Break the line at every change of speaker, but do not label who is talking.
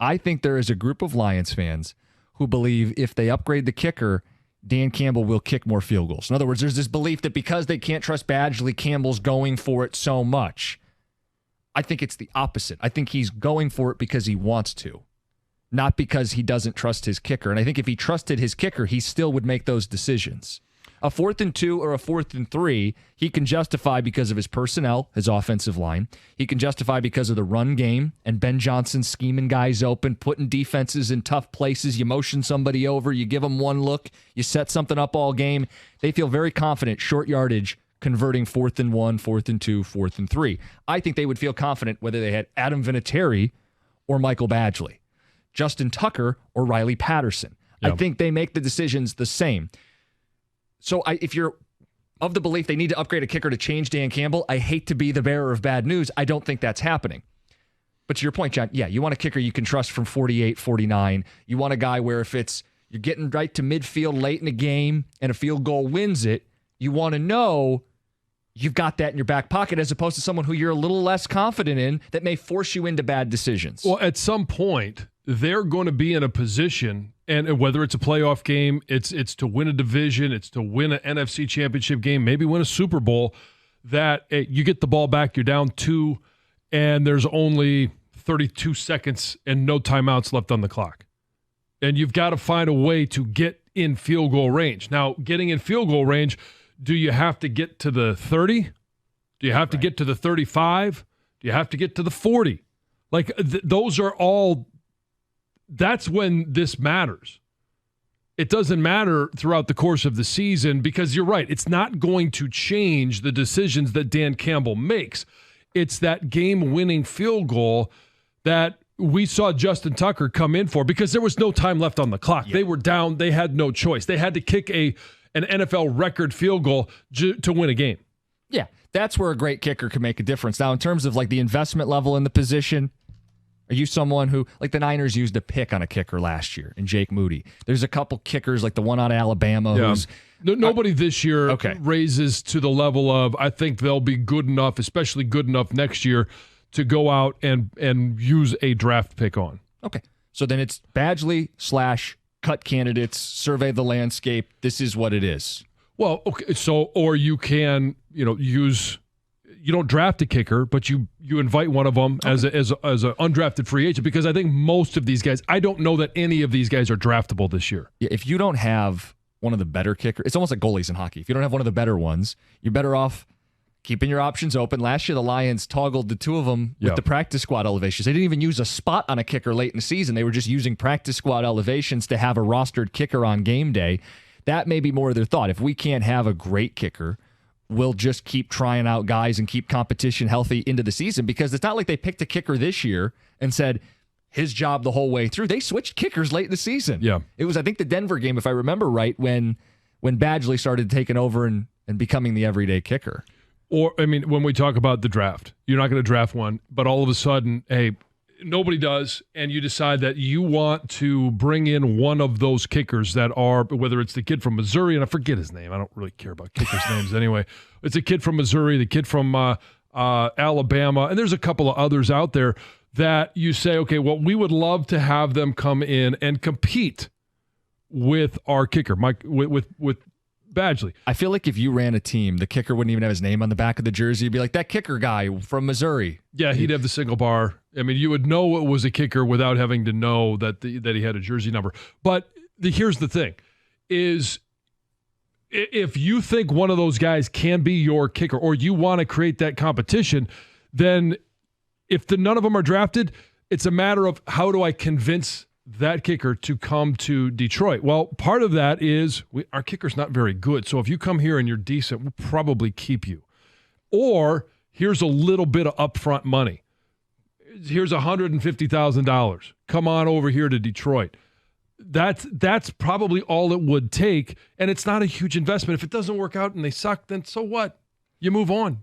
I think there is a group of Lions fans who believe if they upgrade the kicker, Dan Campbell will kick more field goals. In other words, there's this belief that because they can't trust Badgley, Campbell's going for it so much. I think it's the opposite. I think he's going for it because he wants to, not because he doesn't trust his kicker. And I think if he trusted his kicker, he still would make those decisions. A 4th and 2 or a 4th and 3, he can justify because of his personnel, his offensive line. He can justify because of the run game and Ben Johnson scheming guys open, putting defenses in tough places. You motion somebody over, you give them one look, you set something up all game. They feel very confident, short yardage, converting 4th and 1, 4th and 2, 4th and 3. I think they would feel confident whether they had Adam Vinatieri or Michael Badgley, Justin Tucker or Riley Patterson. Yep. I think they make the decisions the same. So if you're of the belief they need to upgrade a kicker to change Dan Campbell, I hate to be the bearer of bad news. I don't think that's happening. But to your point, John, yeah, you want a kicker you can trust from 48, 49. You want a guy where if you're getting right to midfield late in the game and a field goal wins it, you want to know you've got that in your back pocket as opposed to someone who you're a little less confident in that may force you into bad decisions.
Well, at some point, they're going to be in a position, and whether it's a playoff game, it's to win a division, it's to win an NFC championship game, maybe win a Super Bowl, that you get the ball back, you're down 2, and there's only 32 seconds and no timeouts left on the clock. And you've got to find a way to get in field goal range. Now, getting in field goal range, do you have to get to the 30? Do you have to get to the 35? Do you have to get to the 40? Like, those are all... That's when this matters. It doesn't matter throughout the course of the season because you're right. It's not going to change the decisions that Dan Campbell makes. It's that game-winning field goal that we saw Justin Tucker come in for because there was no time left on the clock. Yeah. They were down. They had no choice. They had to kick an NFL record field goal to win a game.
Yeah, that's where a great kicker can make a difference. Now, in terms of like the investment level in the position, are you someone who, like the Niners used a pick on a kicker last year in Jake Moody? There's a couple kickers like the one out of Alabama who's...
Nobody this year raises to the level of, I think they'll be good enough, especially good enough next year, to go out and use a draft pick on.
Okay. So then it's Badgley / cut candidates, survey the landscape. This is what it is.
Well, okay. So, or you can, use... You don't draft a kicker, but you invite one of them as an undrafted free agent because I think most of these guys, I don't know that any of these guys are draftable this year.
Yeah, if you don't have one of the better kickers, it's almost like goalies in hockey. If you don't have one of the better ones, you're better off keeping your options open. Last year, the Lions toggled the two of them with the practice squad elevations. They didn't even use a spot on a kicker late in the season. They were just using practice squad elevations to have a rostered kicker on game day. That may be more of their thought. If we can't have a great kicker, we'll just keep trying out guys and keep competition healthy into the season because it's not like they picked a kicker this year and said his job the whole way through. They switched kickers late in the season.
Yeah.
It was, I think, the Denver game, if I remember right, when Badgley started taking over and becoming the everyday kicker.
Or, I mean, when we talk about the draft, you're not going to draft one, but all of a sudden, hey, nobody does, and you decide that you want to bring in one of those kickers that are, whether it's the kid from Missouri, and I forget his name. I don't really care about kickers' names anyway. It's a kid from Missouri, the kid from Alabama, and there's a couple of others out there that you say, okay, well, we would love to have them come in and compete with our kicker, Mike, with Badgley.
I feel like if you ran a team, the kicker wouldn't even have his name on the back of the jersey. You'd be like, that kicker guy from Missouri.
Yeah, he'd have the single bar. I mean, you would know it was a kicker without having to know that he had a jersey number. But here's the thing, is if you think one of those guys can be your kicker or you want to create that competition, then if none of them are drafted, it's a matter of how do I convince that kicker to come to Detroit. Well, part of that is our kicker's not very good. So if you come here and you're decent, we'll probably keep you. Or here's a little bit of upfront money. Here's $150,000. Come on over here to Detroit. That's probably all it would take, and it's not a huge investment. If it doesn't work out and they suck, then so what? You move on.